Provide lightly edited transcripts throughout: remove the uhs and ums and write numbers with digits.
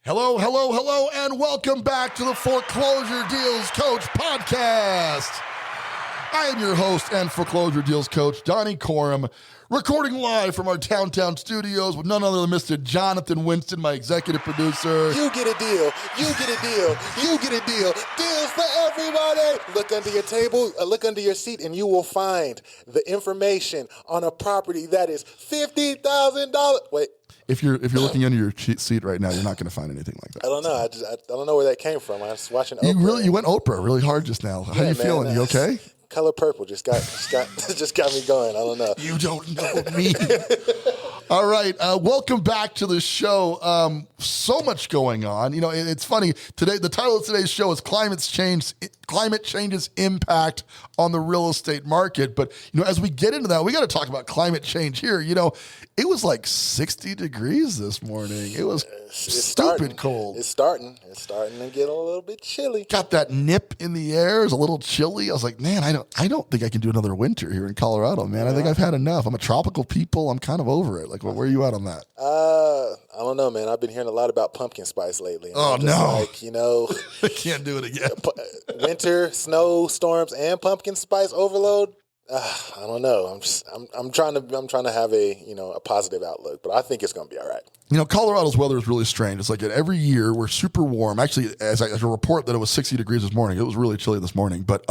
Hello, hello, hello, and welcome back to the Foreclosure Deals Coach podcast. I am your host and Foreclosure Deals Coach, Donnie Corum, recording live from our downtown studios with none other than Mr. Jonathan Winston, my executive producer. You get a deal. You get a deal. You get a deal. Deals for everybody. Look under your table, look under your seat, and you will find the information on a property that is $50,000. Wait. If you're looking under your seat right now, you're not going to find anything like that. I don't know. I don't know where that came from. I was watching Oprah. You went Oprah really hard just now. How you feeling? You okay? Color purple just got me going. I don't know. You don't know me. All right, welcome back to the show. So much going on. You know, it's funny today. The title of today's show is Climate Change's Impact on the Real Estate Market. But you know, as we get into that, we got to talk about climate change here. You know, it was like 60 degrees this morning. It was stupid cold. It's starting to get a little bit chilly. Got that nip in the air. It's a little chilly. I was like, man, I don't think I can do another winter here in Colorado, man. I think I've had enough. I'm a tropical people. I'm kind of over it. Like, where are you at on that? I don't know, man. I've been hearing a lot about pumpkin spice lately. Oh, no. Like, you know. I can't do it again. Winter, snow, storms, and pumpkin spice overload. I don't know. I'm trying to have a positive outlook, but I think it's going to be all right. You know, Colorado's weather is really strange. It's like every year we're super warm. Actually, as a report that it was 60 degrees this morning, it was really chilly this morning. But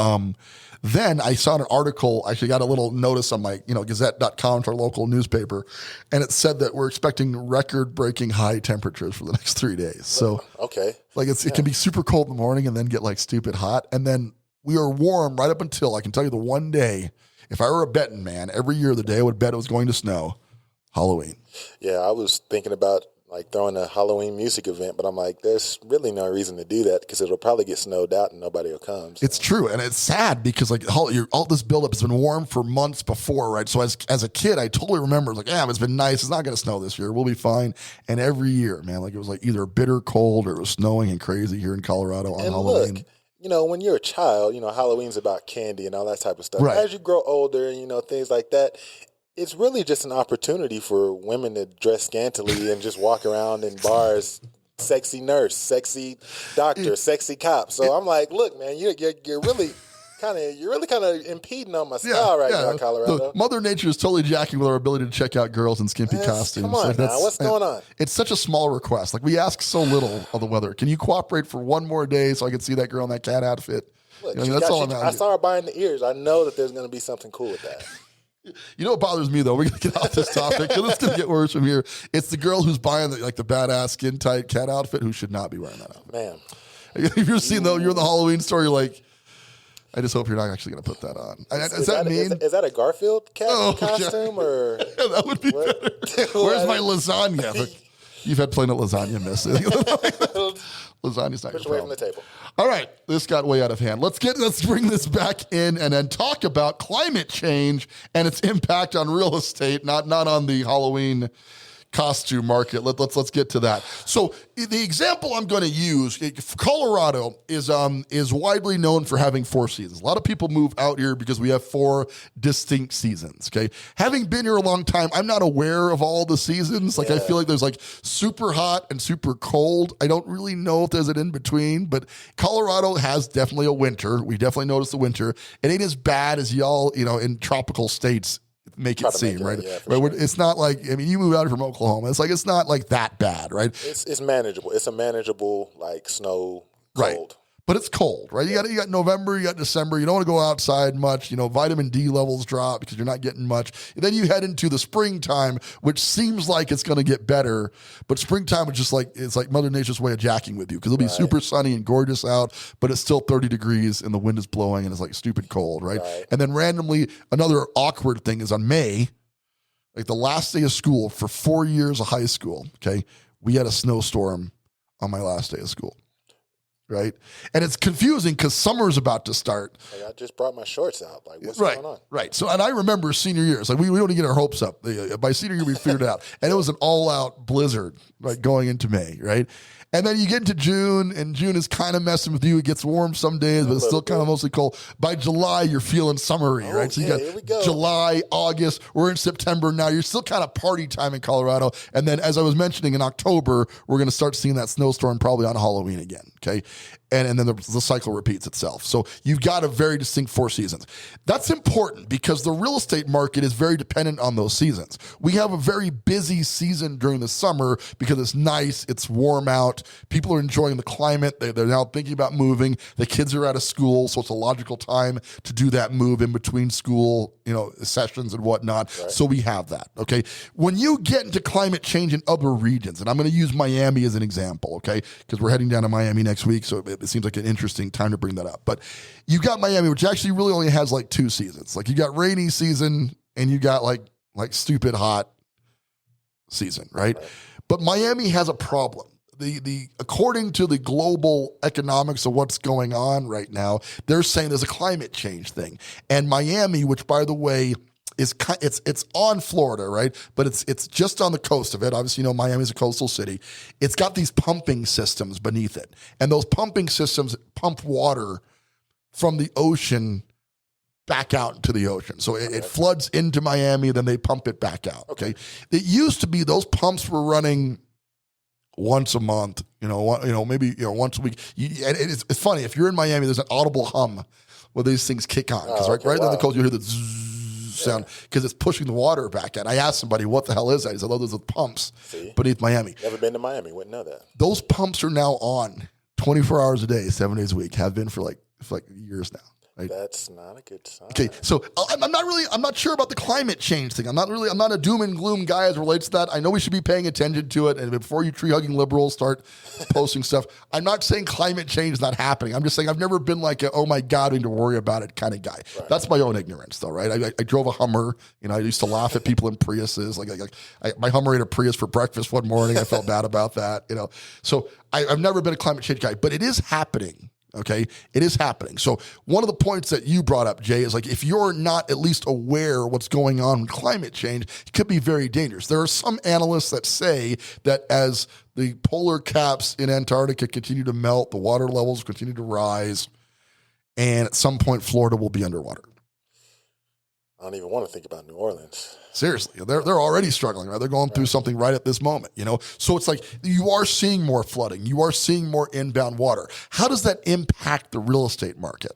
then I saw an article, I actually got a little notice on my, Gazette.com, our local newspaper, and it said that we're expecting record-breaking high temperatures for the next 3 days. So, okay. Like it can be super cold in the morning and then get like stupid hot. And then we are warm right up until, I can tell you the one day, if I were a betting man, every year the day I would bet it was going to snow, Halloween. Yeah, I was thinking about like throwing a Halloween music event, but I'm like, there's really no reason to do that because it'll probably get snowed out and nobody will come. So. It's true, and it's sad because like all this buildup has been warm for months before, right? So as a kid, I totally remember like, it's been nice. It's not going to snow this year. We'll be fine. And every year, man, like it was like either bitter cold or it was snowing and crazy here in Colorado on Halloween. Look, when you're a child, Halloween's about candy and all that type of stuff. Right. As you grow older, things like that, it's really just an opportunity for women to dress scantily and just walk around in bars, sexy nurse, sexy doctor, sexy cop. So I'm like, look, man, you're really kind of impeding on my style now, Colorado. Mother Nature is totally jacking with our ability to check out girls in skimpy costumes. Come on now, what's going on? It's such a small request. Like we ask so little of the weather. Can you cooperate for one more day so I can see that girl in that cat outfit? Look, I saw her buying the ears. I know that there's going to be something cool with that. You know what bothers me though? We're gonna get off this topic because it's gonna get worse from here. It's the girl who's buying the badass skin tight cat outfit who should not be wearing that outfit. Man, if you're seeing you're in the Halloween store, you're like, I just hope you're not actually gonna put that on. Does that mean? Is that a Garfield cat costume or? Yeah, that would be better. Where's my lasagna? You've had plenty of lasagna, miss. Lasagna's not Push your away problem. from the table. All right, this got way out of hand. Let's bring this back in and then talk about climate change and its impact on real estate, not on the Halloween costume market. Let's get to that. So the example I'm going to use, Colorado is widely known for having 4 seasons. A lot of people move out here because we have 4 distinct seasons. Okay, having been here a long time, I'm not aware of all the seasons. Like I feel like there's like super hot and super cold. I don't really know if there's an in between, but Colorado has definitely a winter. We definitely notice the winter. It ain't as bad as y'all, in tropical states make it seem, right? Yeah, right? Sure. It's not like, you move out here from Oklahoma. It's like, it's not like that bad, right? It's manageable. It's a manageable, like snow, cold. Right. But it's cold, right? You got November, you got December. You don't want to go outside much. Vitamin D levels drop because you're not getting much. And then you head into the springtime, which seems like it's going to get better. But springtime is just like, it's like Mother Nature's way of jacking with you because it'll be super sunny and gorgeous out, but it's still 30 degrees and the wind is blowing and it's like stupid cold, right? And then randomly, another awkward thing is on May, like the last day of school for 4 years of high school, okay, we had a snowstorm on my last day of school. right? And it's confusing because summer's about to start. Like, I just brought my shorts out. Like, what's Right, going on? right. So, and I remember senior years, like we don't get our hopes up. By senior year, we figured it out. And it was an all-out blizzard, like going into May, right? And then you get into June, and June is kind of messing with you. It gets warm some days, but it's still kind of mostly cold. By July, you're feeling summery, right? So you got July, August, we're in September now. You're still kind of party time in Colorado. And then, as I was mentioning, in October, we're going to start seeing that snowstorm probably on Halloween again, okay? And then the cycle repeats itself. So you've got a very distinct 4 seasons. That's important because the real estate market is very dependent on those seasons. We have a very busy season during the summer because it's nice, it's warm out, people are enjoying the climate, they're now thinking about moving, the kids are out of school, so it's a logical time to do that move in between school, sessions and whatnot. Right. So we have that, okay? When you get into climate change in other regions, and I'm going to use Miami as an example, okay? Because we're heading down to Miami next week, so it seems like an interesting time to bring that up. But you got Miami, which actually really only has like 2 seasons. Like you got rainy season and you got like stupid hot season, right? But Miami has a problem. According to the global economics of what's going on right now, they're saying there's a climate change thing. And Miami, which by the way, it's on Florida, right? But it's just on the coast of it. Obviously, Miami's a coastal city. It's got these pumping systems beneath it. And those pumping systems pump water from the ocean back out into the ocean. So it floods into Miami, then they pump it back out, okay? It used to be those pumps were running once a month, maybe once a week. And it's funny, if you're in Miami, there's an audible hum where these things kick on. Because right on the coast, you hear the zzz sound because it's pushing the water back out. I asked somebody, what the hell is that? He said, those are the pumps beneath Miami. Never been to Miami, wouldn't know that. Those pumps are now on 24 hours a day, 7 days a week, have been for like years now. Right? That's not a good sign. Okay, so I'm not sure about the climate change thing. I'm not a doom and gloom guy as it relates to that. I know we should be paying attention to it. And before you tree-hugging liberals start posting stuff, I'm not saying climate change is not happening. I'm just saying I've never been like oh my God, we need to worry about it kind of guy. Right. That's my own ignorance though, right? I drove a Hummer. I used to laugh at people in Priuses. My Hummer ate a Prius for breakfast one morning. I felt bad about that, So I've never been a climate change guy, but it is happening. Okay, it is happening. So one of the points that you brought up, Jay, is like if you're not at least aware what's going on with climate change, it could be very dangerous. There are some analysts that say that as the polar caps in Antarctica continue to melt, the water levels continue to rise, and at some point Florida will be underwater. I don't even want to think about New Orleans. Seriously, they're already struggling, right? They're going through something right at this moment, So it's like you are seeing more flooding. You are seeing more inbound water. How does that impact the real estate market?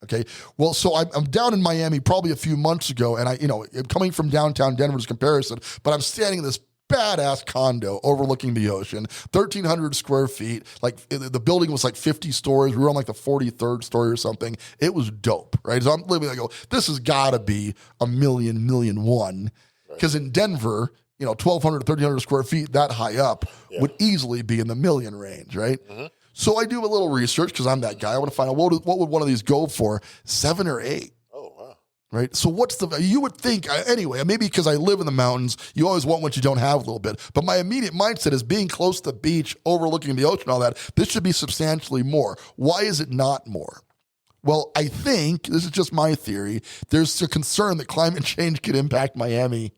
Okay, well, so I'm down in Miami probably a few months ago, and I'm coming from downtown Denver's comparison, but I'm standing in this badass condo overlooking the ocean, 1,300 square feet. Like the building was like 50 stories. We were on like the 43rd story or something. It was dope, right? So I'm living, I go, this has got to be $1 million one. Because in Denver, 1,200 to 1,300 square feet, that high up would easily be in the million range, right? Mm-hmm. So I do a little research because I'm that guy. I want to find out what would one of these go for, 7 or 8. Right. So you would think, anyway, maybe because I live in the mountains, you always want what you don't have a little bit. But my immediate mindset is being close to the beach, overlooking the ocean, all that. This should be substantially more. Why is it not more? Well, I think, this is just my theory, there's a concern that climate change could impact Miami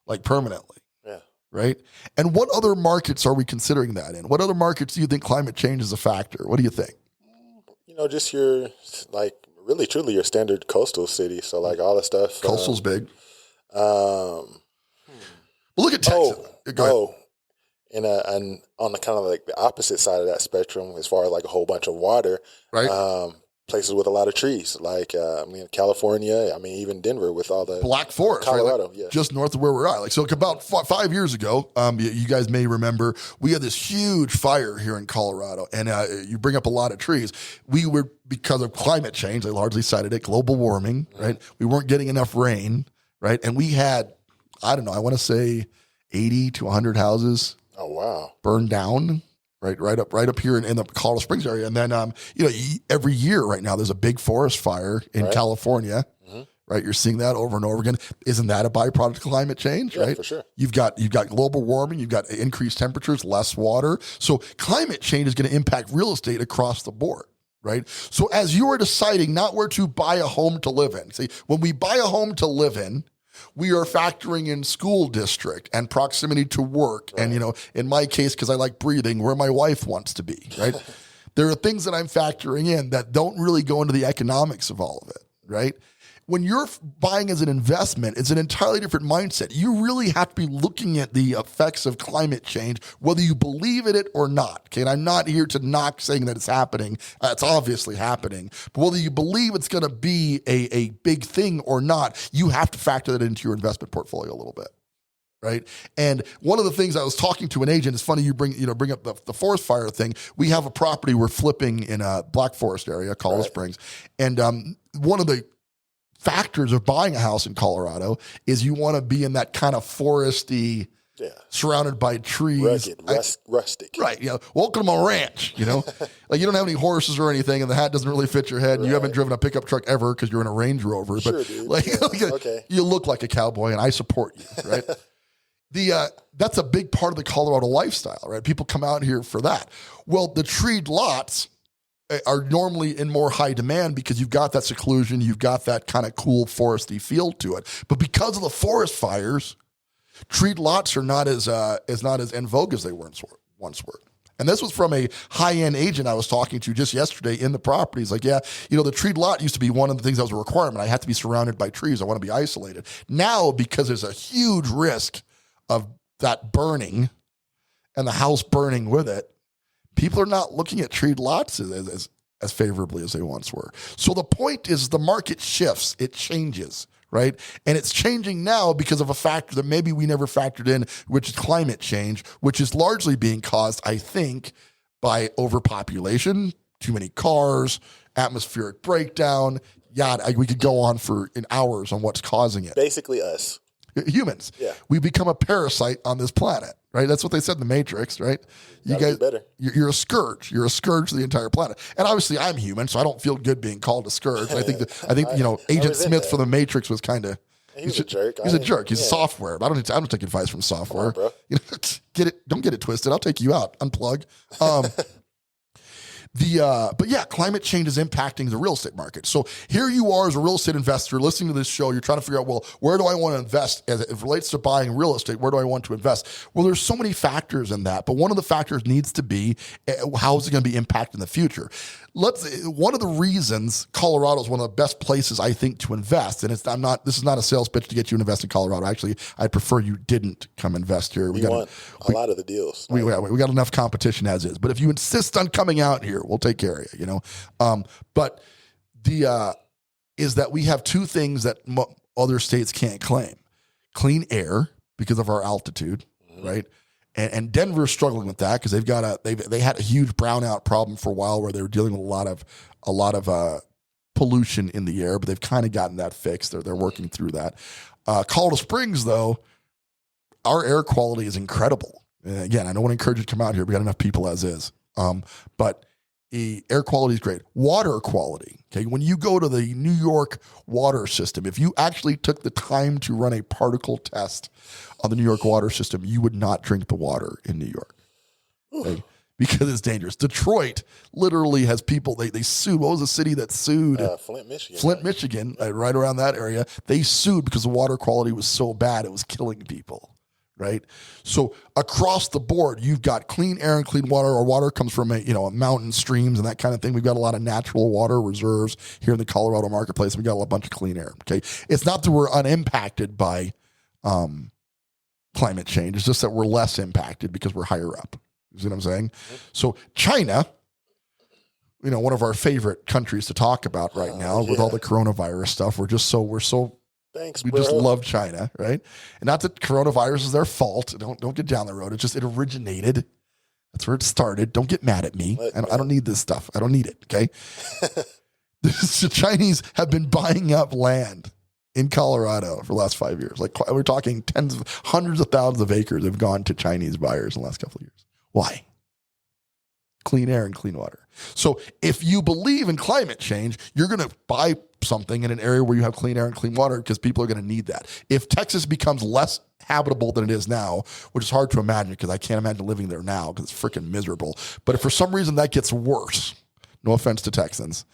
like permanently. Yeah. Right. And what other markets are we considering that in? What other markets do you think climate change is a factor? What do you think? Just your really, truly your standard coastal city. So, like all the stuff. Coastal's big. Well, look at Texas. And on the kind of like the opposite side of that spectrum, as far as like a whole bunch of water, right? Places with a lot of trees, like California. Even Denver with all the Black Forest, Colorado, right? Just north of where we're at. Like so, about 5 years ago, you guys may remember we had this huge fire here in Colorado, and you bring up a lot of trees. We were because of climate change. They largely cited it, global warming, right? We weren't getting enough rain, right? And we had, I don't know, I want to say 80 to 100 houses. Oh wow, burned down. Right up here in the Colorado Springs area. And then, every year right now, there's a big forest fire in California, right? You're seeing that over and over again. Isn't that a byproduct of climate change, Yeah, right? for sure. You've got global warming, you've got increased temperatures, less water. So climate change is going to impact real estate across the board, right? So as you are deciding not where to buy a home to live in, see, when we buy a home to live in, we are factoring in school district and proximity to work. Right. And, you know, in my case, because I like breathing, where my wife wants to be, right? There are things that I'm factoring in that don't really go into the economics of all of it, right? When you're buying as an investment, it's an entirely different mindset. You really have to be looking at the effects of climate change, whether you believe in it or not. Okay, and I'm not here to knock saying that it's happening. It's obviously happening. But whether you believe it's going to be a big thing or not, you have to factor that into your investment portfolio a little bit, right? And one of the things I was talking to an agent, it's funny you bring up the forest fire thing. We have a property we're flipping in a Black Forest area, Colorado Springs, and one of the factors of buying a house in Colorado is you want to be in that kind of foresty, surrounded by trees, rugged, rustic, right? You know, welcome to my ranch. You know, like you don't have any horses or anything, and the hat doesn't really fit your head. And you haven't driven a pickup truck ever because you're in a Range Rover, sure, but dude. like, Okay. You look like a cowboy, and I support you, right? That's a big part of the Colorado lifestyle, right? People come out here for that. Well, the treed lots are normally in more high demand because you've got that seclusion, you've got that kind of cool foresty feel to it. But because of the forest fires, treed lots are not as en vogue as they once were. And this was from a high-end agent I was talking to just yesterday in the property. He's like, yeah, you know, the treed lot used to be one of the things that was a requirement. I had to be surrounded by trees. I want to be isolated. Now, because there's a huge risk of that burning and the house burning with it, people are not looking at treed lots as favorably as they once were. So the point is the market shifts, it changes, right? And it's changing now because of a factor that maybe we never factored in, which is climate change, which is largely being caused, I think, by overpopulation, too many cars, atmospheric breakdown. We could go on for hours on what's causing it. Basically us. Humans. Yeah. We become a parasite on this planet, right? That's what they said in the Matrix, right? You guys, better. You're a scourge. You're a scourge to the entire planet. And obviously, I'm human, so I don't feel good being called a scourge. I think Agent Smith from the Matrix was kind of. He's a jerk. He's a jerk. He's software. But I don't take advice from software. On, bro. You know, don't get it twisted. I'll take you out. Unplug. But yeah, climate change is impacting the real estate market. So here you are as a real estate investor listening to this show. You're trying to figure out, well, where do I want to invest as it relates to buying real estate? Where do I want to invest? Well, there's so many factors in that, but one of the factors needs to be how is it going to be impacted in the future? One of the reasons Colorado is one of the best places I think to invest, and this is not a sales pitch to get you to invest in Colorado. Actually, I prefer you didn't come invest here. We want a lot of the deals. We got enough competition as is. But if you insist on coming out here, we'll take care of you. You know, but is that we have two things that other states can't claim: clean air because of our altitude, right? And Denver's struggling with that because they had a huge brownout problem for a while where they were dealing with a lot of pollution in the air, but they've kind of gotten that fixed. They're working through that. Colorado Springs, though, our air quality is incredible. And again, I don't want to encourage you to come out here. We got enough people as is. But the air quality is great. Water quality. Okay, when you go to the New York water system, if you actually took the time to run a particle test on the New York water system, you would not drink the water in New York. Okay? Because it's dangerous. Detroit literally has people, they sued. What was the city that sued? Flint, Michigan. Flint, Michigan, right around that area. They sued because the water quality was so bad, it was killing people. Right? So across the board, you've got clean air and clean water. Our water comes from a mountain streams and that kind of thing. We've got a lot of natural water reserves here in the Colorado marketplace. We've got a bunch of clean air. Okay. It's not that we're unimpacted by climate change. It's just that we're less impacted because we're higher up. You see what I'm saying? Mm-hmm. So China, one of our favorite countries to talk about right now with all the coronavirus stuff, we're so thanks, we bro. just love China, right? And not that coronavirus is their fault. Don't get down the road. It originated. That's where it started. Don't get mad at me. I don't need this stuff. I don't need it, okay? The Chinese have been buying up land in Colorado for the last 5 years. Like we're talking hundreds of thousands of acres have gone to Chinese buyers in the last couple of years. Why? Clean air and clean water. So if you believe in climate change, you're going to buy something in an area where you have clean air and clean water because people are going to need that. If Texas becomes less habitable than it is now, which is hard to imagine because I can't imagine living there now because it's freaking miserable. But if for some reason that gets worse, no offense to Texans,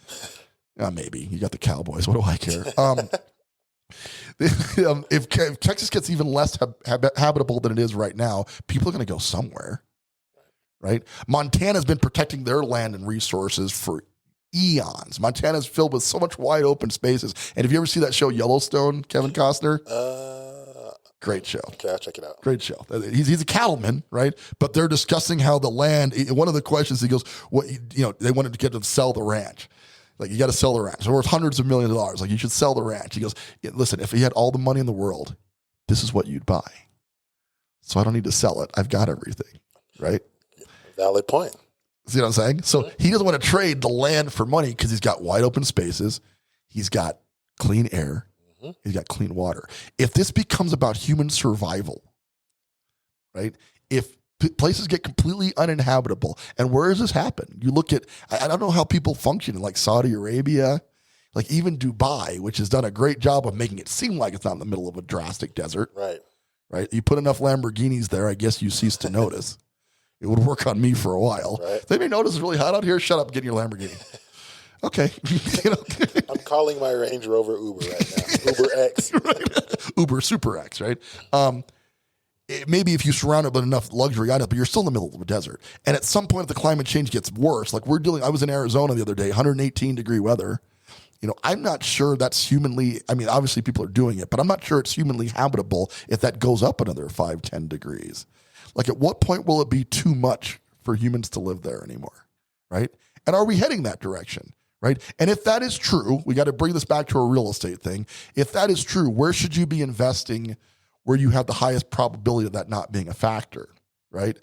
maybe you got the Cowboys. What do I care? If Texas gets even less habitable than it is right now, people are going to go somewhere, right? Montana's been protecting their land and resources for eons. Montana's filled with so much wide open spaces. And if you ever see that show Yellowstone, Kevin Costner? Great show. Okay, I'll check it out. Great show. He's a cattleman, right? But they're discussing how the land, one of the questions he goes, they wanted to get them to sell the ranch. Like, you got to sell the ranch. It's worth hundreds of millions of dollars. Like, you should sell the ranch. He goes, listen, if he had all the money in the world, this is what you'd buy. So I don't need to sell it. I've got everything, right? Valid point. See what I'm saying? So he doesn't want to trade the land for money because he's got wide open spaces. He's got clean air. Mm-hmm. He's got clean water. If this becomes about human survival, right? If places get completely uninhabitable, and where does this happen? You look at, I don't know how people function in like Saudi Arabia, like even Dubai, which has done a great job of making it seem like it's not in the middle of a drastic desert. Right. You put enough Lamborghinis there, I guess you cease to notice. It would work on me for a while. Right. They may notice it's really hot out here. Shut up, get in your Lamborghini. Okay. I'm calling my Range Rover Uber right now. Uber X. Right. Uber Super X, right? Maybe if you surround it with enough luxury items, but you're still in the middle of a desert. And at some point, if the climate change gets worse, like I was in Arizona the other day, 118-degree weather. I'm not sure that's humanly, obviously people are doing it, but I'm not sure it's humanly habitable if that goes up another 5, 10 degrees. Like, at what point will it be too much for humans to live there anymore, right? And are we heading that direction, right? And if that is true, we got to bring this back to a real estate thing. If that is true, where should you be investing where you have the highest probability of that not being a factor, right?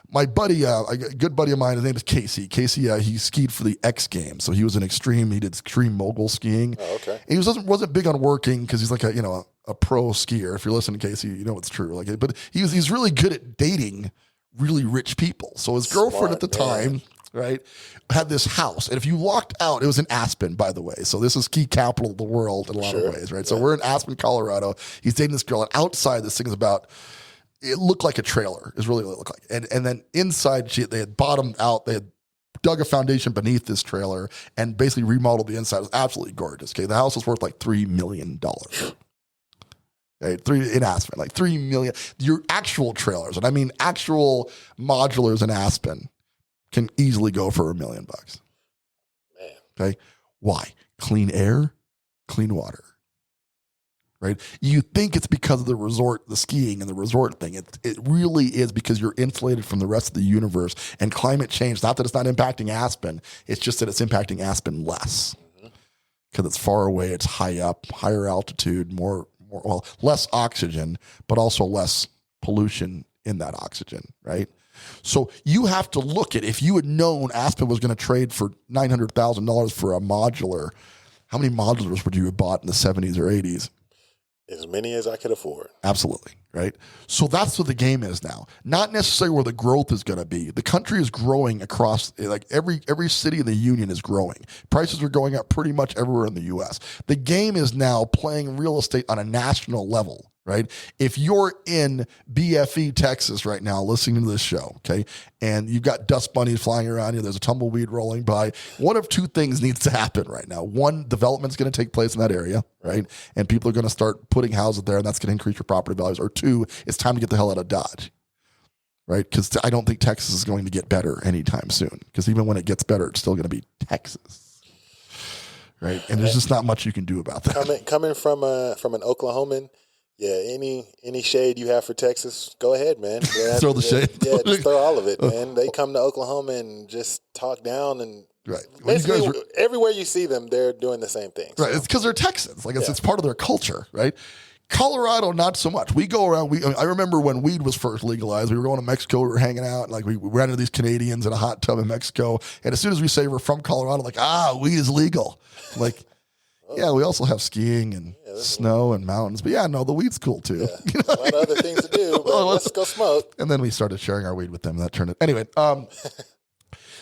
My buddy, a good buddy of mine, his name is Casey. Casey, he skied for the X Games. So he was he did extreme mogul skiing. Oh, okay. And he wasn't big on working because he's like a pro skier. If you're listening to Casey, you know it's true. But he's really good at dating really rich people. So his girlfriend at the time, right, had this house. And if you walked out, it was in Aspen, by the way. So this is ski capital of the world in a lot of ways, right? Yeah. So we're in Aspen, Colorado. He's dating this girl. And outside, this thing is about, it looked like a trailer, is really what it looked like. And then inside, they had bottomed out. They had dug a foundation beneath this trailer and basically remodeled the inside. It was absolutely gorgeous. Okay, the house was worth like $3 million. Okay, in Aspen, like $3 million. Your actual trailers, and I mean actual modulars in Aspen, can easily go for $1 million. Man. Okay, why? Clean air, clean water. Right? You think it's because of the skiing and the resort thing. It really is because you're insulated from the rest of the universe. And climate change, not that it's not impacting Aspen, it's just that it's impacting Aspen less. Because it's far away, it's high up, higher altitude, less oxygen, but also less pollution in that oxygen, right? So you have to look at, if you had known Aspen was going to trade for $900,000 for a modular, how many modulars would you have bought in the 70s or 80s? As many as I could afford. Absolutely, right? So that's what the game is now. Not necessarily where the growth is going to be. The country is growing across, like every city in the union is growing. Prices are going up pretty much everywhere in the U.S. The game is now playing real estate on a national level, right? If you're in BFE, Texas right now listening to this show, okay, and you've got dust bunnies flying around you, there's a tumbleweed rolling by, one of two things needs to happen right now. One, development's going to take place in that area, right? And people are going to start putting houses there, and that's going to increase your property values. Or two, it's time to get the hell out of Dodge, right? Because I don't think Texas is going to get better anytime soon. Because even when it gets better, it's still going to be Texas, right? And there's just not much you can do about that. Coming from an Oklahoman, yeah, any shade you have for Texas, go ahead, man. Yeah, throw the shade. Yeah, just throw all of it, man. They come to Oklahoma and just talk down and right. Basically, everywhere you see them, they're doing the same thing. So. Right, it's because they're Texans. Like it's part of their culture, right? Colorado, not so much. We go around. I remember when weed was first legalized. We were going to Mexico. We were hanging out. Like we ran into these Canadians in a hot tub in Mexico. And as soon as we say we're from Colorado, like weed is legal. Like. Yeah, we also have skiing and snow and mountains. But yeah, no, the weed's cool too. Yeah. A lot of other things to do, but let's go smoke. And then we started sharing our weed with them. And that turned it. Anyway,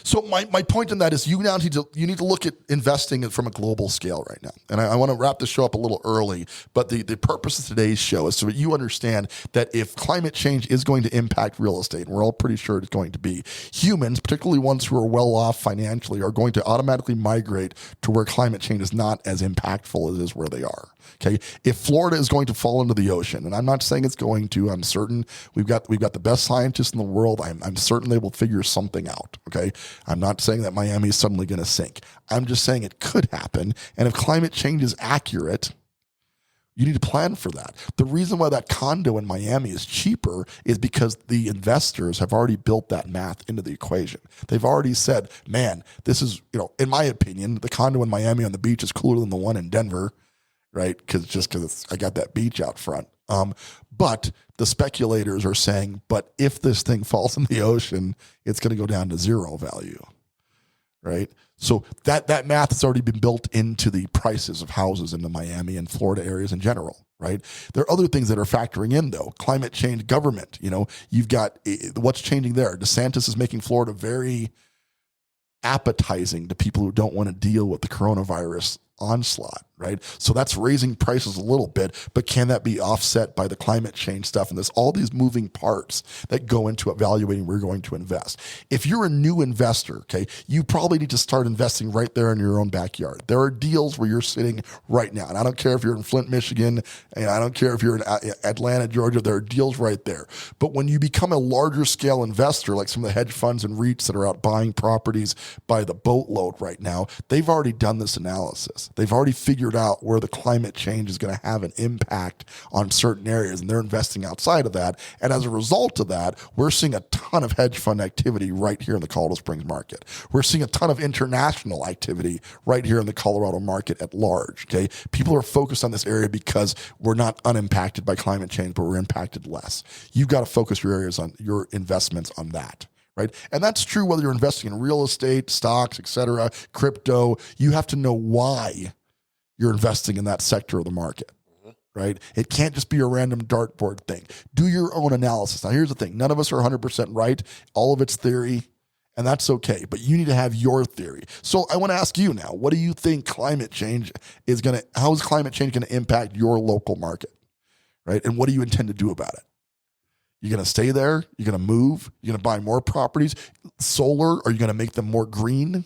So my point in that is you need to look at investing from a global scale right now. And I want to wrap the show up a little early, but the purpose of today's show is so that you understand that if climate change is going to impact real estate, and we're all pretty sure it's going to be, humans, particularly ones who are well off financially, are going to automatically migrate to where climate change is not as impactful as it is where they are. Okay, if Florida is going to fall into the ocean, and I'm not saying it's going to, I'm certain we've got the best scientists in the world. I'm certain they will figure something out. Okay, I'm not saying that Miami is suddenly going to sink. I'm just saying it could happen. And if climate change is accurate, you need to plan for that. The reason why that condo in Miami is cheaper is because the investors have already built that math into the equation. They've already said, man, this is, in my opinion, the condo in Miami on the beach is cooler than the one in Denver, right? Because I got that beach out front. But the speculators are saying, but if this thing falls in the ocean, it's going to go down to zero value, right? So that math has already been built into the prices of houses in the Miami and Florida areas in general, right? There are other things that are factoring in, though. Climate change, government, you've got what's changing there. DeSantis is making Florida very appetizing to people who don't want to deal with the coronavirus onslaught, right? So that's raising prices a little bit, but can that be offset by the climate change stuff? And there's all these moving parts that go into evaluating where you're going to invest. If you're a new investor, okay, you probably need to start investing right there in your own backyard. There are deals where you're sitting right now, and I don't care if you're in Flint, Michigan, and I don't care if you're in Atlanta, Georgia, there are deals right there. But when you become a larger scale investor, like some of the hedge funds and REITs that are out buying properties by the boatload right now, they've already done this analysis. They've already figured out where the climate change is going to have an impact on certain areas, and they're investing outside of that. And as a result of that, we're seeing a ton of hedge fund activity right here in the Colorado Springs market. We're seeing a ton of international activity right here in the Colorado market at large. Okay, people are focused on this area because we're not unimpacted by climate change, but we're impacted less. You've got to focus your investments on that. Right. And that's true whether you're investing in real estate, stocks, et cetera, crypto. You have to know why you're investing in that sector of the market. Right. It can't just be a random dartboard thing. Do your own analysis. Now, here's the thing. None of us are 100% right. All of it's theory, and that's okay. But you need to have your theory. So I want to ask you now, what do you think climate change how is climate change going to impact your local market? Right. And what do you intend to do about it? You're going to stay there? You're going to move? You're going to buy more properties? Solar, are you going to make them more green?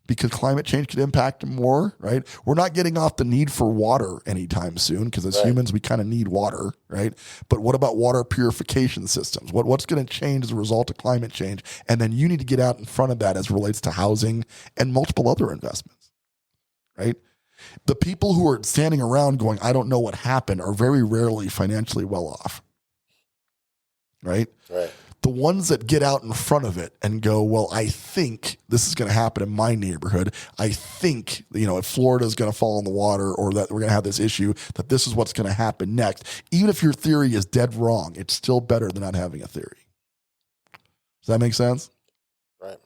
Because climate change could impact them more, right? We're not getting off the need for water anytime soon because as humans, we kind of need water, right? But what about water purification systems? What's going to change as a result of climate change? And then you need to get out in front of that as it relates to housing and multiple other investments, right? The people who are standing around going, I don't know what happened, are very rarely financially well off. Right? The ones that get out in front of it and go, well, I think this is going to happen in my neighborhood. I think, if Florida is going to fall in the water or that we're going to have this issue, that this is what's going to happen next. Even if your theory is dead wrong, it's still better than not having a theory. Does that make sense? Right.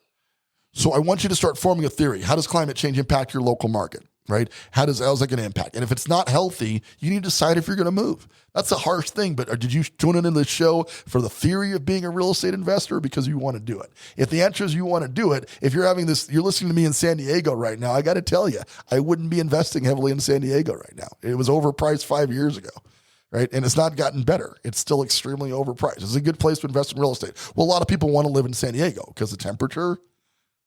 So I want you to start forming a theory. How does climate change impact your local market? Right? How's that going to impact? And if it's not healthy, you need to decide if you're going to move. That's a harsh thing, but did you tune in the show for the theory of being a real estate investor or because you want to do it? If the answer is you want to do it, if you're listening to me in San Diego right now, I got to tell you, I wouldn't be investing heavily in San Diego right now. It was overpriced 5 years ago. Right? And it's not gotten better. It's still extremely overpriced. It's a good place to invest in real estate. Well, a lot of people want to live in San Diego because the temperature,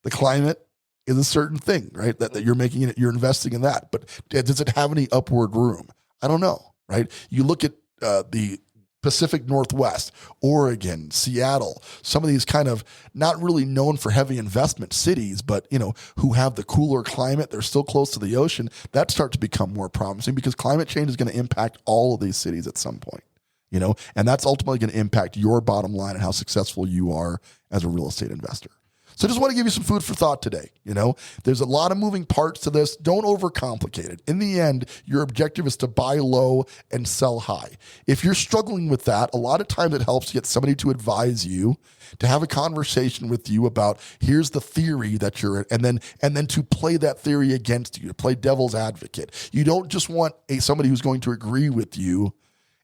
the climate, is a certain thing, right? That you're making it, you're investing in that. But does it have any upward room? I don't know, right? You look at the Pacific Northwest, Oregon, Seattle, some of these kind of not really known for heavy investment cities, but who have the cooler climate, they're still close to the ocean. That starts to become more promising because climate change is going to impact all of these cities at some point, and that's ultimately going to impact your bottom line and how successful you are as a real estate investor. So I just want to give you some food for thought today. There's a lot of moving parts to this. Don't overcomplicate it. In the end, your objective is to buy low and sell high. If you're struggling with that, a lot of times it helps to get somebody to advise you, to have a conversation with you about here's the theory that you're in, and then to play that theory against you, to play devil's advocate. You don't just want somebody who's going to agree with you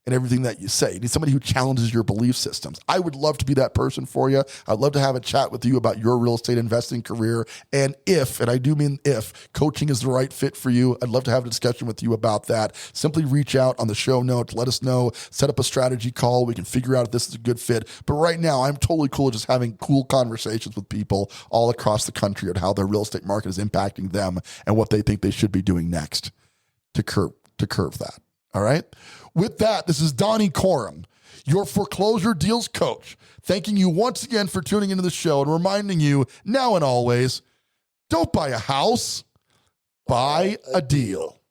in everything that you say. You need somebody who challenges your belief systems. I would love to be that person for you. I'd love to have a chat with you about your real estate investing career. And and I do mean if, coaching is the right fit for you, I'd love to have a discussion with you about that. Simply reach out on the show notes, let us know, set up a strategy call. We can figure out if this is a good fit. But right now, I'm totally cool just having cool conversations with people all across the country on how their real estate market is impacting them and what they think they should be doing next to curb that. All right. With that, this is Donnie Corum, your foreclosure deals coach, thanking you once again for tuning into the show and reminding you now and always, don't buy a house, buy a deal.